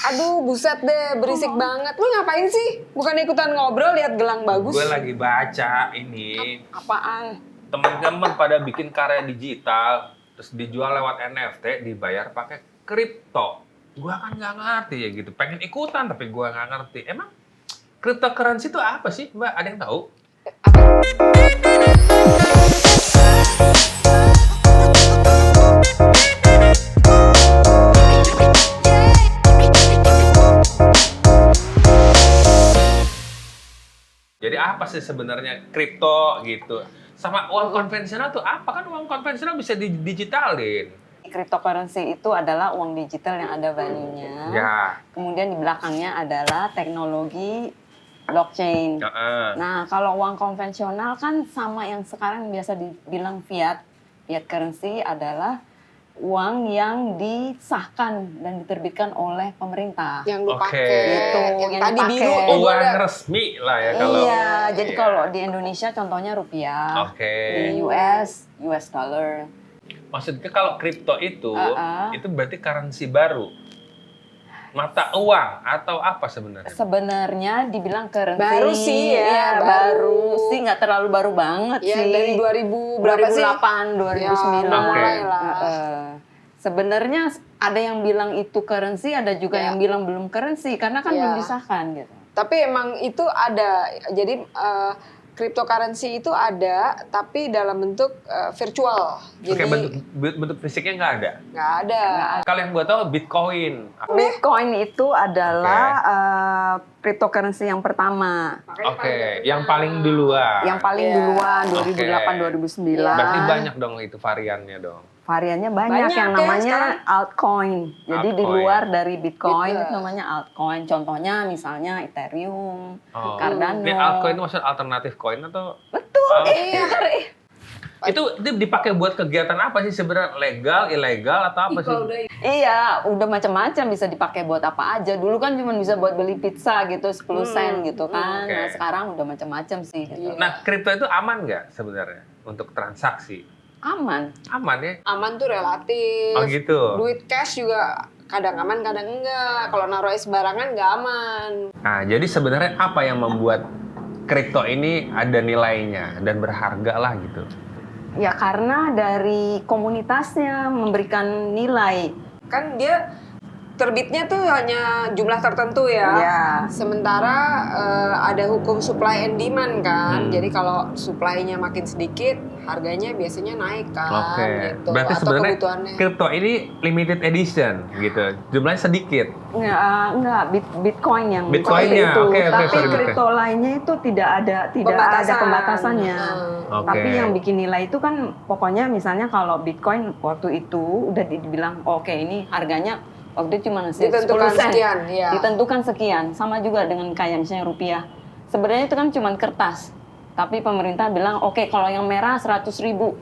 Aduh, buset deh, berisik banget. Lu ngapain sih? Bukan ikutan ngobrol, lihat gelang bagus. Gue lagi baca ini. Apaan? Teman-teman pada bikin karya digital, terus dijual lewat NFT, dibayar pakai kripto. Gua kan nggak ngerti ya gitu. Pengen ikutan tapi gua nggak ngerti. Emang cryptocurrency itu apa sih, Mbak? Ada yang tahu? Jadi apa sih sebenarnya kripto gitu? Sama uang konvensional tuh apa? Kan uang konvensional bisa digitalin. Cryptocurrency itu adalah uang digital yang ada value-nya. Ya. Kemudian di belakangnya adalah teknologi blockchain. Nah, kalau uang konvensional kan sama yang sekarang biasa dibilang fiat. Fiat currency adalah uang yang disahkan dan diterbitkan oleh pemerintah. Yang lu Oke. pakai. Gitu, yang yang tadi dipakai. biru tuh gua Uang ada. resmi lah ya kalau. Iya, jadi Iya. kalau di Indonesia contohnya rupiah. Oke. Di US dollar. Maksudnya kalau kripto itu Uh-uh. itu berarti currency baru. Mata uang atau apa sebenarnya? Sebenarnya dibilang currency. Baru sih ya, Iya, baru. baru sih, nggak terlalu baru banget Ya, sih. dari 2000 berapa sih? 2008, 2009. Ya, udah mulai Oke. lah. Sebenarnya ada yang bilang itu currency, ada juga Ya. yang bilang belum currency karena kan Ya. belum disahkan gitu. Tapi emang itu ada. Jadi cryptocurrency itu ada, tapi dalam bentuk virtual. Oke, Jadi bentuk fisiknya nggak ada. nggak ada. Kalau yang gue tahu Bitcoin. Bitcoin itu adalah cryptocurrency yang pertama. Oke, yang paling duluan. Yang paling Ya. duluan Oke. 2008-2009. Berarti banyak dong itu variannya dong. Variannya banyak Banyak yang ya namanya sekarang. altcoin. Jadi di Altcoin. luar dari Bitcoin Betul. itu namanya altcoin. Contohnya misalnya Ethereum, Oh. Cardano. Ini altcoin itu maksud alternatif coin atau? Betul. Oh. Iya. Itu dipakai buat kegiatan apa sih sebenarnya? Legal, ilegal atau apa sih? Iya, udah macam-macam, bisa dipakai buat apa aja. Dulu kan cuma bisa buat beli pizza gitu 10 sen gitu kan. Oke. Nah, sekarang udah macam-macam sih gitu. Nah, kripto itu aman nggak sebenarnya untuk transaksi? Aman. Aman ya? Aman tuh relatif. Oh gitu. Duit cash juga kadang aman, kadang enggak. Kalau naruh sembarangan nggak aman. Nah, jadi sebenarnya apa yang membuat kripto ini ada nilainya dan berharga lah gitu? Ya karena dari komunitasnya memberikan nilai. Kan dia terbitnya tuh hanya jumlah tertentu ya. Ya. Sementara ada hukum supply and demand kan. Jadi kalau supply-nya makin sedikit, harganya biasanya naik kan. Oke. Gitu. Berarti Atau sebenarnya kebutuhannya. kripto ini limited edition gitu. Jumlahnya sedikit. Enggak, Bitcoin yang Bitcoin-nya, itu. oke, Tapi sorry. kripto lainnya itu tidak ada pembatasannya. Oke. Tapi yang bikin nilai itu kan pokoknya misalnya kalau Bitcoin waktu itu udah dibilang oke ini harganya waktu itu cuma Ditentukan 10 sen. sekian, ya. Ditentukan sekian. Sama juga dengan kayak misalnya rupiah. Sebenarnya itu kan cuma kertas. Tapi pemerintah bilang oke kalau yang merah 100.000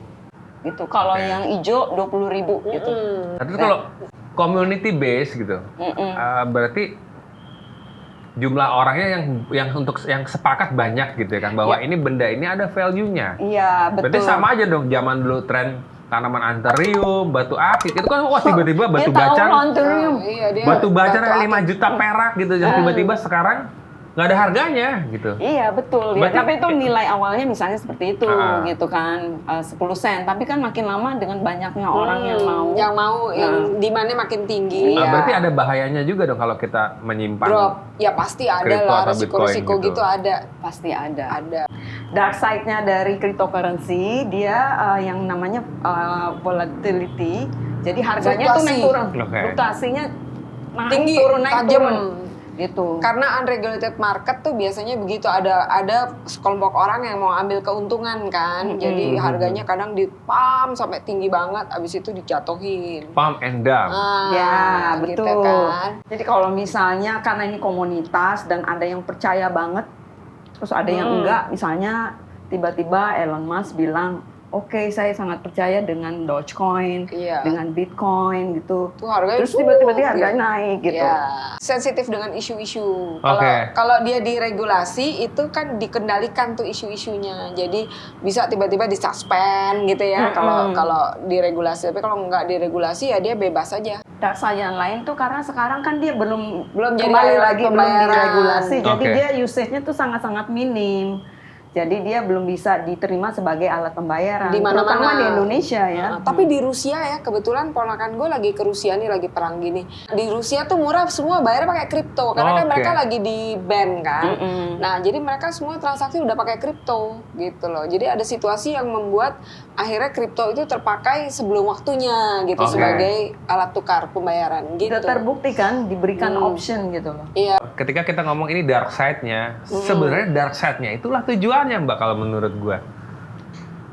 gitu. Kalau Oke. yang hijau 20.000 gitu. Tapi kalau community base gitu, berarti jumlah orangnya yang untuk yang sepakat banyak gitu ya kan bahwa ini benda ini ada value-nya. Iya, betul. Berarti sama aja dong zaman dulu tren tanaman anthurium, batu akik itu kan wah tiba-tiba batu Dia tahu bacan Anthurium. Iya, dia batu bacan batu 5 juta perak gitu yang tiba-tiba sekarang nggak ada harganya gitu. Iya betul ya. Berarti- Tapi itu nilai awalnya misalnya seperti itu gitu kan 10 sen. Tapi kan makin lama dengan banyaknya orang yang mau yang demandnya makin tinggi. Nah, Iya. berarti ada bahayanya juga dong kalau kita menyimpan. Drop, ya pasti ada Crypto lah atau resiko-resiko Bitcoin gitu. gitu ada. pasti ada. Ada. Dark side-nya dari cryptocurrency dia yang namanya volatility. Jadi harganya tuh Fluktuasi. naik turun. Oke. Fluktuasinya naik Tinggi, turun naik tajam. turun. Gitu. Karena unregulated market tuh biasanya begitu, ada sekelompok orang yang mau ambil keuntungan kan. Jadi harganya kadang di pump sampai tinggi banget, abis itu dijatuhin. Pump and dump. Ya, gitu betul. kan. Jadi kalau misalnya karena ini komunitas dan ada yang percaya banget, terus ada yang enggak, misalnya tiba-tiba Elon Musk bilang, oke, saya sangat percaya dengan Dogecoin, dengan Bitcoin gitu. Tuh harganya terus tiba-tiba harganya naik gitu. Sensitif dengan isu-isu. Kalau dia diregulasi itu kan dikendalikan tuh isu-isunya. Jadi bisa tiba-tiba disuspend gitu ya kalau diregulasi. Tapi kalau nggak diregulasi ya dia bebas aja. Dark side yang lain tuh karena sekarang kan dia belum jadi kembali lagi belum pembayaran. diregulasi. Jadi dia usage-nya tuh sangat-sangat minim. Jadi dia belum bisa diterima sebagai alat pembayaran. Di mana-mana. Terutama di Indonesia ya. Tapi di Rusia ya, kebetulan ponakan gue lagi ke Rusia nih, lagi perang gini. Di Rusia tuh murah semua, bayarnya pakai kripto. Karena kan mereka lagi di ban kan. Nah, jadi mereka semua transaksi udah pakai kripto gitu loh. Jadi ada situasi yang membuat akhirnya kripto itu terpakai sebelum waktunya gitu sebagai alat tukar pembayaran gitu. Sudah terbukti kan, diberikan option gitu loh. Iya. Ketika kita ngomong ini dark side-nya, sebenarnya dark side-nya itulah tujuannya Mbak kalau menurut gue.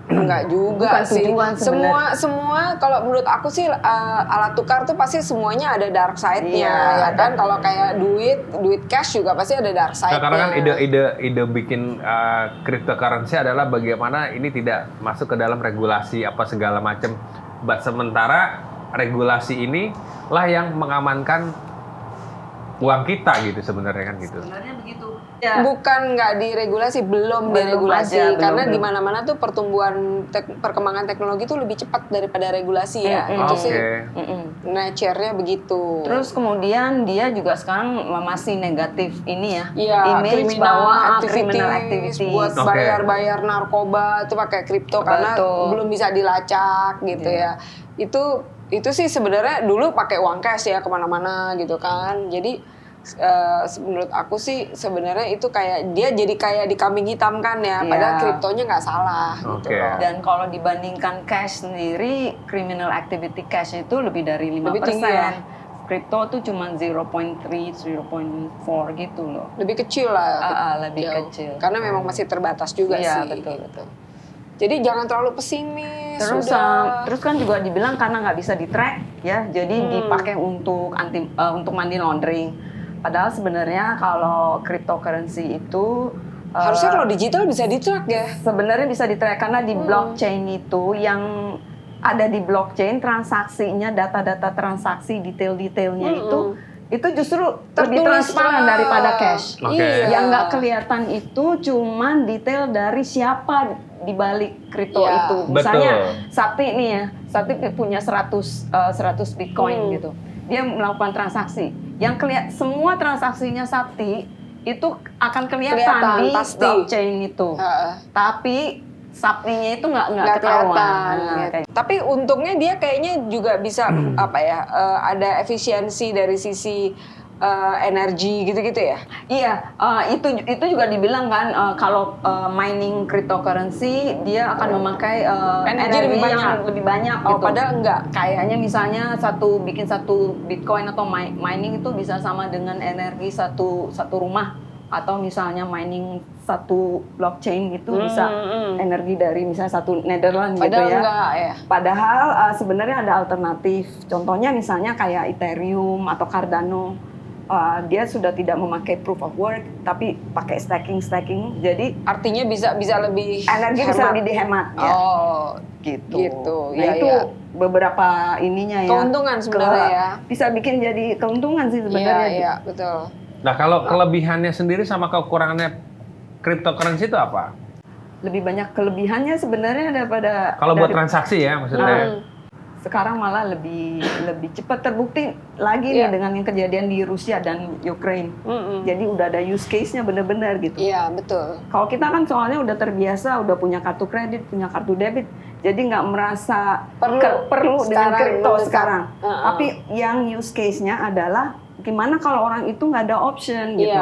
Enggak juga Bukan sih. tujuan sebenarnya. Semua kalau menurut aku sih alat tukar tuh pasti semuanya ada dark side-nya ya kan. Kalau kayak duit cash juga pasti ada dark side-nya. Nah, karena kan ide bikin cryptocurrency adalah bagaimana ini tidak masuk ke dalam regulasi apa segala macam. Sementara regulasi ini lah yang mengamankan uang kita gitu sebenarnya kan gitu. Sebenarnya begitu. Bukan nggak diregulasi, belum diregulasi karena di mana-mana tuh pertumbuhan perkembangan teknologi tuh lebih cepat daripada regulasi ya. Itu sih nature-nya begitu. Terus kemudian dia juga sekarang masih negatif ini ya. Image bahwa criminal activity buat bayar-bayar narkoba itu pakai kripto karena belum bisa dilacak gitu ya. Itu sih sebenarnya dulu pakai uang cash ya kemana-mana gitu kan. Jadi menurut aku sih sebenarnya itu kayak dia jadi kayak dikambing hitamkan ya. Padahal kriptonya nggak salah gitu loh. Dan kalau dibandingkan cash sendiri, criminal activity cash itu lebih dari 5%. Lebih tinggi ya? Kripto tuh cuma 0.3, 0.4 gitu loh. Lebih kecil lah. Lebih kecil. Karena memang masih terbatas juga sih. Betul. Jadi jangan terlalu pesimis. Terus kan juga dibilang karena nggak bisa di-track ya, jadi dipakai untuk money laundering. Padahal sebenarnya kalau cryptocurrency itu harusnya kalau digital bisa di-track ya. Sebenarnya bisa di-track karena di blockchain itu yang ada di blockchain transaksinya, data-data transaksi, detail-detailnya itu justru lebih transparan daripada cash. Yang nggak kelihatan itu cuman detail dari siapa di balik kripto itu. Misalnya Sakti nih ya, Sakti punya 100 Bitcoin gitu. Dia melakukan transaksi. Yang semua transaksinya Sakti itu akan kelihatan di blockchain itu. Tapi Saktinya itu nggak ketahuan. Tapi untungnya dia kayaknya juga bisa ada efisiensi dari sisi energi gitu-gitu ya. Iya, itu juga dibilang kan kalau mining cryptocurrency dia akan memakai energi yang lebih banyak gitu. Padahal enggak. Kayaknya misalnya bikin satu Bitcoin atau mining itu bisa sama dengan energi satu rumah. Atau misalnya mining satu blockchain gitu bisa energi dari misalnya satu Netherlands gitu ya. Enggak ya. Padahal sebenarnya ada alternatif. Contohnya misalnya kayak Ethereum atau Cardano. Dia sudah tidak memakai proof of work tapi pakai staking. Jadi artinya bisa lebih energi bisa lebih dihemat ya. Gitu. Nah, itu beberapa ininya ya. Keuntungan sebenarnya ya. Bisa bikin jadi keuntungan sih sebenarnya. Iya, betul. Nah, kalau kelebihannya sendiri sama kekurangannya cryptocurrency itu apa? Lebih banyak kelebihannya sebenarnya daripada kalau buat transaksi ya maksudnya. Sekarang malah lebih cepat terbukti lagi nih dengan yang kejadian di Rusia dan Ukraine. Jadi udah ada use case-nya benar-benar gitu. Iya, betul. Kalau kita kan soalnya udah terbiasa, udah punya kartu kredit, punya kartu debit, jadi nggak merasa perlu dengan kripto sekarang. Tapi yang use case-nya adalah gimana kalau orang itu nggak ada option gitu.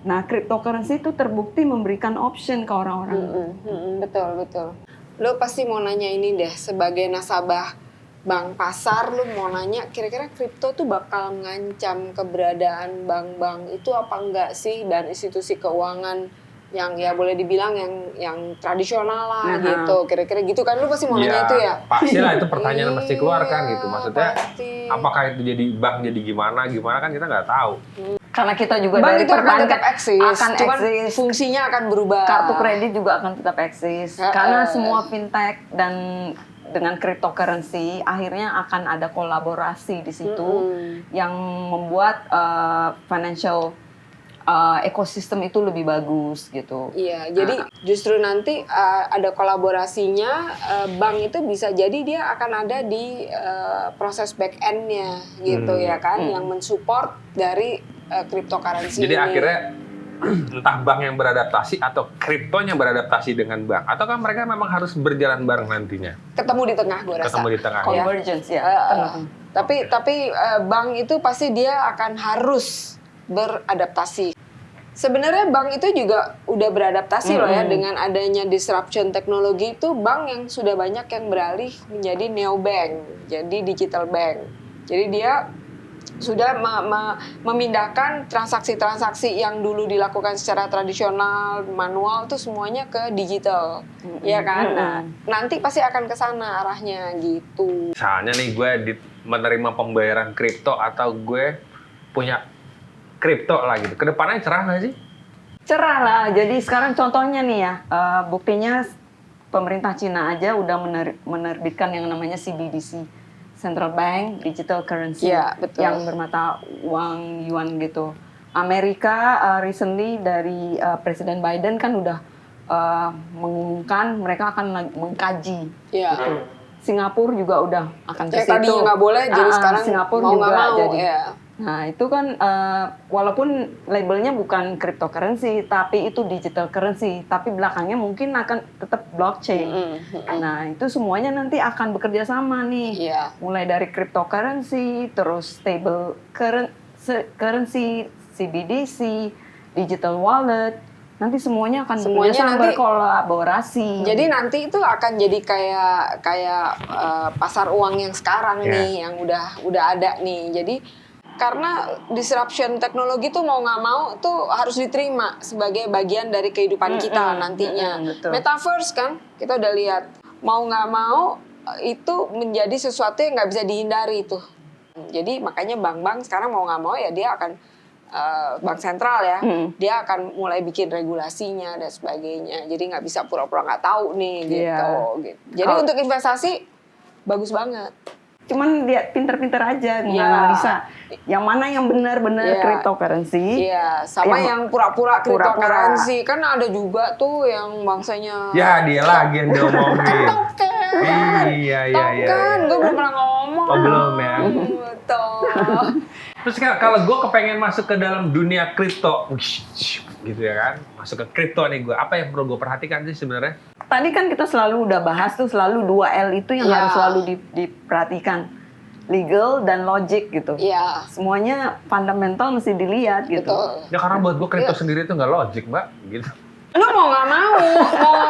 Nah, cryptocurrency itu terbukti memberikan option ke orang-orang. Betul. Lo pasti mau nanya ini deh, sebagai nasabah bank pasar, lo mau nanya kira-kira kripto tuh bakal mengancam keberadaan bank-bank itu apa enggak sih, dan institusi keuangan yang ya boleh dibilang yang tradisional lah gitu, kira-kira gitu kan. Lo pasti mau nanya itu ya? Pastilah itu pertanyaan yang pasti keluar kan gitu. Maksudnya apakah itu jadi bank jadi gimana kan kita nggak tahu. Karena kita juga Bank dari itu akan perbankan tetap eksis, akan cuman eksis. fungsinya akan berubah. Kartu kredit juga akan tetap eksis. Karena semua fintech dan dengan cryptocurrency akhirnya akan ada kolaborasi di situ yang membuat financial ekosistem itu lebih bagus gitu. Iya, jadi justru nanti ada kolaborasinya, bank itu bisa jadi dia akan ada di proses back end-nya gitu ya kan, yang mensupport dari cryptocurrency Jadi ini. akhirnya entah bank yang beradaptasi atau kriptonya beradaptasi dengan bank, atau kan mereka memang harus berjalan bareng nantinya. Ketemu di tengah gue rasa. Ketemu di tengah. Convergence ya. Tapi bank itu pasti dia akan harus beradaptasi. Sebenarnya bank itu juga udah beradaptasi loh ya, dengan adanya disruption teknologi itu bank yang sudah banyak yang beralih menjadi neobank, jadi digital bank. Jadi dia sudah memindahkan transaksi-transaksi yang dulu dilakukan secara tradisional, manual itu semuanya ke digital, ya kan? Nah, nanti pasti akan ke sana arahnya gitu. Misalnya nih gue menerima pembayaran kripto atau gue punya kripto lah gitu. Kedepannya cerah nggak sih? Cerah lah. Jadi sekarang contohnya nih ya, buktinya pemerintah Cina aja udah menerbitkan yang namanya CBDC. Central Bank Digital Currency yang bermata uang yuan gitu. Amerika recently dari Presiden Biden kan udah mengumumkan mereka akan mengkaji gitu. Singapura juga udah akan ke situ. Tadinya nggak boleh, jadi sekarang Singapura mau juga nggak mau. jadi. Ya. Nah itu kan walaupun labelnya bukan cryptocurrency, tapi itu digital currency, tapi belakangnya mungkin akan tetap blockchain. Nah itu semuanya nanti akan bekerja sama nih, mulai dari cryptocurrency, terus stable currency, CBDC, digital wallet, nanti semuanya akan bekerja sama, berkolaborasi. Jadi nanti itu akan jadi kayak pasar uang yang sekarang nih, yang udah ada nih. Jadi karena disruption teknologi tuh mau nggak mau tuh harus diterima sebagai bagian dari kehidupan kita nantinya. Metaverse kan kita udah lihat, mau nggak mau itu menjadi sesuatu yang nggak bisa dihindari tuh. Jadi makanya bank-bank sekarang mau nggak mau ya dia akan bank sentral ya, dia akan mulai bikin regulasinya dan sebagainya. Jadi nggak bisa pura-pura nggak tahu nih gitu. Jadi untuk investasi bagus banget. Cuman dia pinter-pinter aja menganalisa yang mana yang benar-benar cryptocurrency. Iya, sama yang pura-pura cryptocurrency. Kan ada juga tuh yang bangsanya. Ya, dia lagi yang diomongin. Token. Iya. Token, gue belum pernah ngomong. Oh, belum ya. Terus kalau gue kepengen masuk ke dalam dunia kripto, gitu ya kan, masuk ke kripto nih gue, apa yang perlu gue perhatikan sih sebenarnya? Tadi kan kita selalu udah bahas tuh selalu 2L itu yang harus selalu diperhatikan. Legal dan logic gitu. Iya. Semuanya fundamental mesti dilihat gitu. Betul. Ya karena buat gue kripto sendiri itu nggak logik, Mbak. Gitu. Lu mau nggak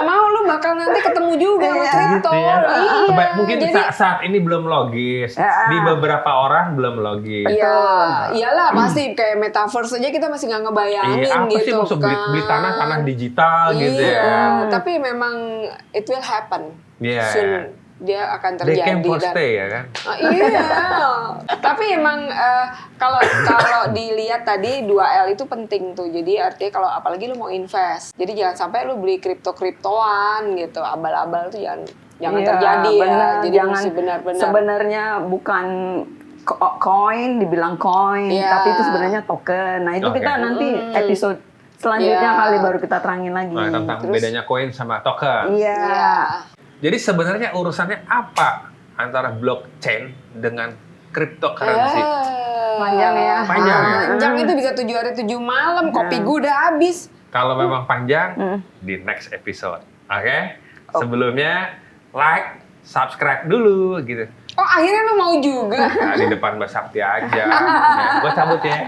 mau lu bakal nanti ketemu juga sama kripto. Gitu ya. Iya. Mungkin saat ini belum logis. Di beberapa orang belum logis. Iya, iyalah pasti kayak metaverse aja kita masih nggak ngebayangin apa gitu sih maksud kan. beli tanah digital gitu ya. Tapi memang it will happen. Iya. Soon dia akan terjadi. They came for stay ya kan. Iya. Tapi emang kalau dilihat tadi 2L itu penting tuh. Jadi artinya kalau apalagi lu mau invest. Jadi jangan sampai lu beli kriptoan gitu. Abal-abal tuh jangan terjadi bener. ya. Jadi jangan mesti benar-benar. Sebenarnya bukan coin dibilang coin, tapi itu sebenarnya token. Nah, itu kita nanti episode selanjutnya kali baru kita terangin lagi. Nah, tentang bedanya koin sama token. Iya. Jadi sebenarnya urusannya apa antara blockchain dengan cryptocurrency? Panjang ya. Panjang itu bisa 7 hari 7 malam. Kopi gue udah habis. Kalau memang panjang, di next episode. Oke? Sebelumnya, like, subscribe dulu gitu. Oh, akhirnya lu mau juga? Nah, di depan Mbak Sakti aja. Gue cabut ya.